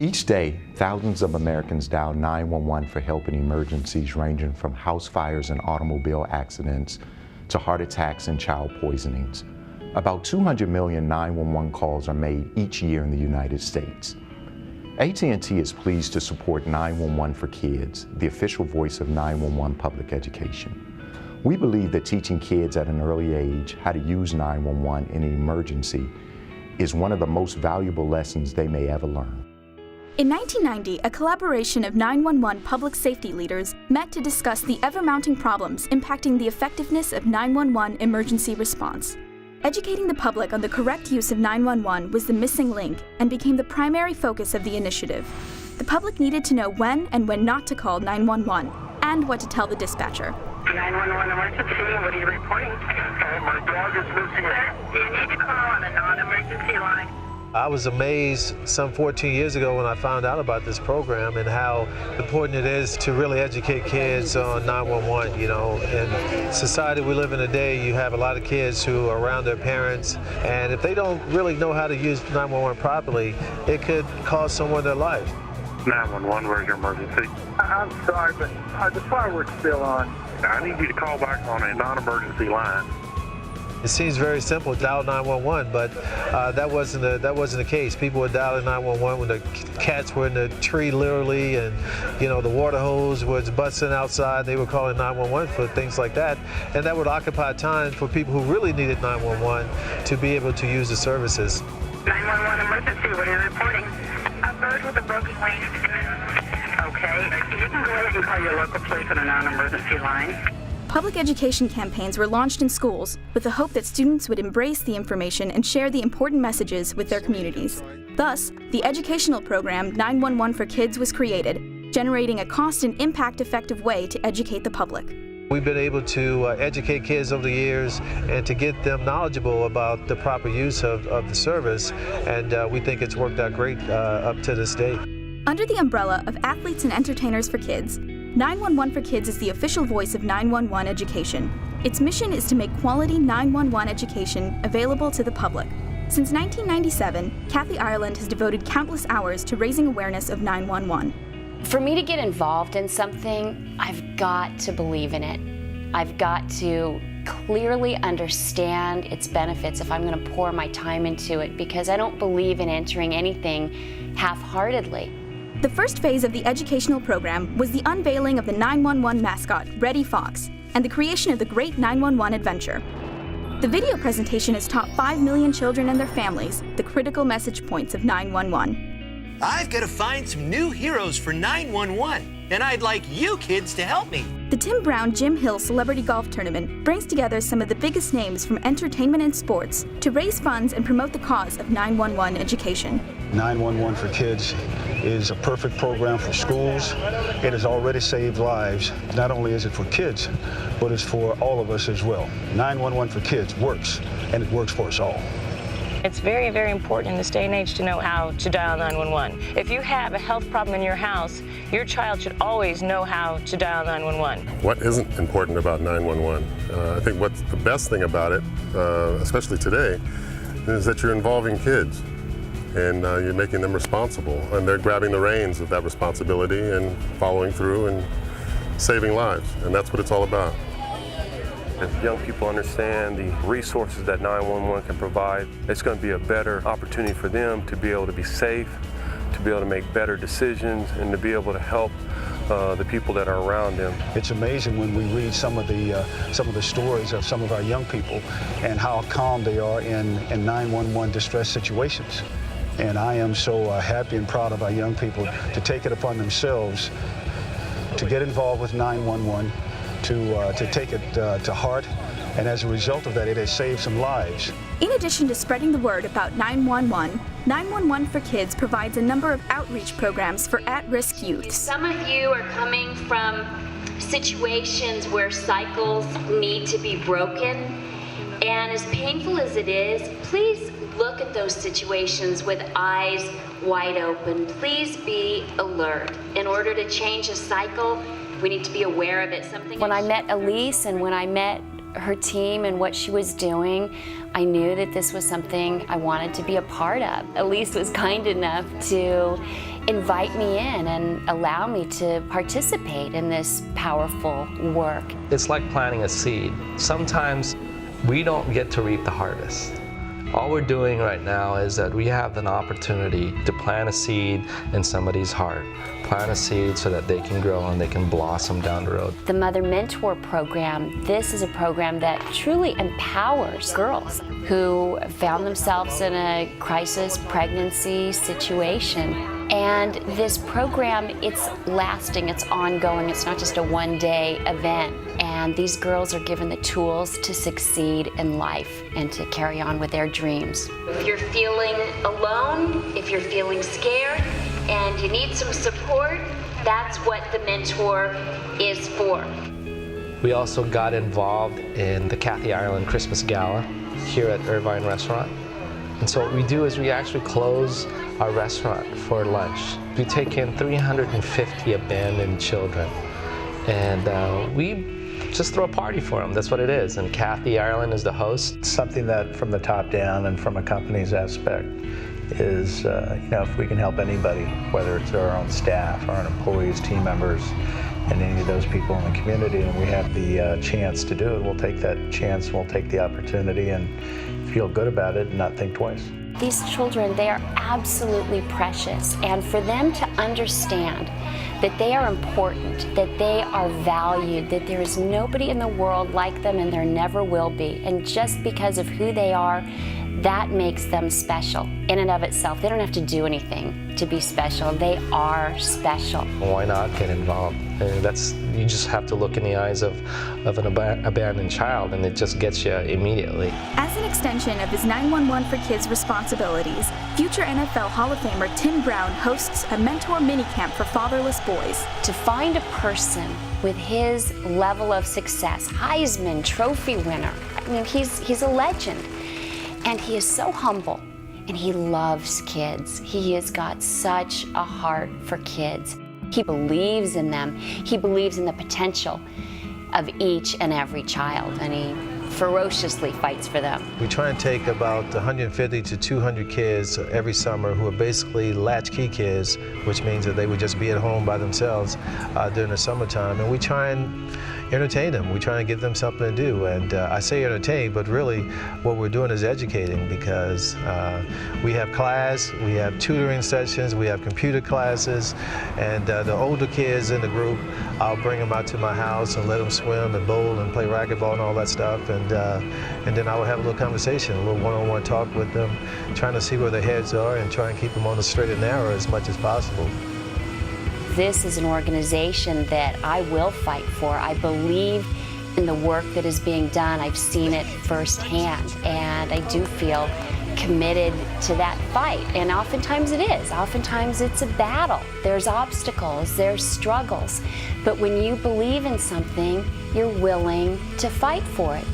Each day, thousands of Americans dial 911 for help in emergencies ranging from house fires and automobile accidents to heart attacks and child poisonings. About 200 million 911 calls are made each year in the United States. At&T is pleased to support 911 for Kids, the official voice of 911 public education. We believe that teaching kids at an early age how to use 911 in an emergency is one of the most valuable lessons they may ever learn. In 1990, a collaboration of 911 public safety leaders met to discuss the ever-mounting problems impacting the effectiveness of 911 emergency response. Educating the public on the correct use of 911 was the missing link and became the primary focus of the initiative. The public needed to know when and when not to call 911 and what to tell the dispatcher. 911 emergency, what are you reporting? My dog is missing. You need to call on a non-emergency line. I was amazed some 14 years ago when I found out about this program and how important it is to really educate kids on 911. You know, in society we live in today, you have a lot of kids who are around their parents, and if they don't really know how to use 911 properly, it could cost someone their life. 911, where's your emergency? I'm sorry, but the fireworks still on. I need you to call back on a non-emergency line. It seems very simple, dial 911, but that wasn't the case. People were dialing 911 when the cats were in the tree, literally, and the water hose was busting outside. They were calling 911 for things like that, and that would occupy time for people who really needed 911 to be able to use the services. 911 emergency, what are you reporting? A bird with a broken wing. Okay, you can go ahead and call your local police on a non-emergency line. Public education campaigns were launched in schools with the hope that students would embrace the information and share the important messages with their communities. Thus, the educational program 911 for Kids was created, generating a cost and impact-effective way to educate the public. We've been able to educate kids over the years and to get them knowledgeable about the proper use of the service, and we think it's worked out great up to this day. Under the umbrella of Athletes and Entertainers for Kids, 911 for Kids is the official voice of 911 education. Its mission is to make quality 911 education available to the public. Since 1997, Kathy Ireland has devoted countless hours to raising awareness of 911. For me to get involved in something, I've got to believe in it. I've got to clearly understand its benefits if I'm going to pour my time into it, because I don't believe in entering anything half-heartedly. The first phase of the educational program was the unveiling of the 911 mascot, Reddy Fox, and the creation of the Great 911 Adventure. The video presentation has taught 5 million children and their families the critical message points of 911. I've got to find some new heroes for 911, and I'd like you kids to help me. The Tim Brown Jim Hill Celebrity Golf Tournament brings together some of the biggest names from entertainment and sports to raise funds and promote the cause of 911 education. 911 for Kids is a perfect program for schools. It has already saved lives. Not only is it for kids, but it's for all of us as well. 911 for Kids works, and it works for us all. It's very, very important in this day and age to know how to dial 911. If you have a health problem in your house, your child should always know how to dial 911. What isn't important about 911? I think what's the best thing about it, especially today, is that you're involving kids and you're making them responsible, and they're grabbing the reins of that responsibility and following through and saving lives, and that's what it's all about. If young people understand the resources that 911 can provide, it's going to be a better opportunity for them to be able to be safe, to be able to make better decisions, and to be able to help the people that are around them. It's amazing when we read some of the stories of some of our young people and how calm they are in 911 distress situations. And I am so happy and proud of our young people to take it upon themselves to get involved with 911, to take it to heart, and as a result of that, it has saved some lives. In addition to spreading the word about 911, 911 for Kids provides a number of outreach programs for at-risk youths. Some of you are coming from situations where cycles need to be broken, and as painful as it is, please look at those situations with eyes wide open. Please be alert. In order to change a cycle, we need to be aware of it. When I met Elise and when I met her team and what she was doing, I knew that this was something I wanted to be a part of. Elise was kind enough to invite me in and allow me to participate in this powerful work. It's like planting a seed. Sometimes we don't get to reap the harvest. All we're doing right now is that we have an opportunity to plant a seed in somebody's heart. Plant a seed so that they can grow and they can blossom down the road. The Mother Mentor Program, this is a program that truly empowers girls who found themselves in a crisis pregnancy situation. And this program, it's lasting, it's ongoing, it's not just a one-day event. And these girls are given the tools to succeed in life and to carry on with their dreams. If you're feeling alone, if you're feeling scared, and you need some support, that's what the Mentor is for. We also got involved in the Kathy Ireland Christmas Gala here at Irvine Restaurant. And so what we do is we actually close our restaurant for lunch. We take in 350 abandoned children, and we just throw a party for them. That's what it is. And Kathy Ireland is the host. Something that from the top down and from a company's aspect is, if we can help anybody, whether it's our own staff, our own employees, team members, and any of those people in the community, and we have the chance to do it, we'll take that chance, we'll take the opportunity and feel good about it and not think twice. These children, they are absolutely precious, and for them to understand that they are important, that they are valued, that there is nobody in the world like them and there never will be, and just because of who they are, that makes them special in and of itself. They don't have to do anything to be special. They are special. Why not get involved? You just have to look in the eyes of an abandoned child, and it just gets you immediately. As an extension of his 911 for Kids responsibilities, future NFL Hall of Famer Tim Brown hosts a mentor minicamp for fatherless boys. To find a person with his level of success, Heisman Trophy winner, I mean, he's a legend. And he is so humble, and he loves kids. He has got such a heart for kids. He believes in them. He believes in the potential of each and every child, and he ferociously fights for them. We try and take about 150 to 200 kids every summer who are basically latchkey kids, which means that they would just be at home by themselves during the summertime, and we try and entertain them. We try and give them something to do, and I say entertain, but really what we're doing is educating, because we have class, we have tutoring sessions, we have computer classes, and the older kids in the group, I'll bring them out to my house and let them swim and bowl and play racquetball and all that stuff, and then I will have a little conversation, a little one-on-one talk with them, trying to see where their heads are and try and keep them on the straight and narrow as much as possible. This is an organization that I will fight for. I believe in the work that is being done. I've seen it firsthand, and I do feel committed to that fight. And oftentimes it is. Oftentimes it's a battle. There's obstacles, there's struggles. But when you believe in something, you're willing to fight for it.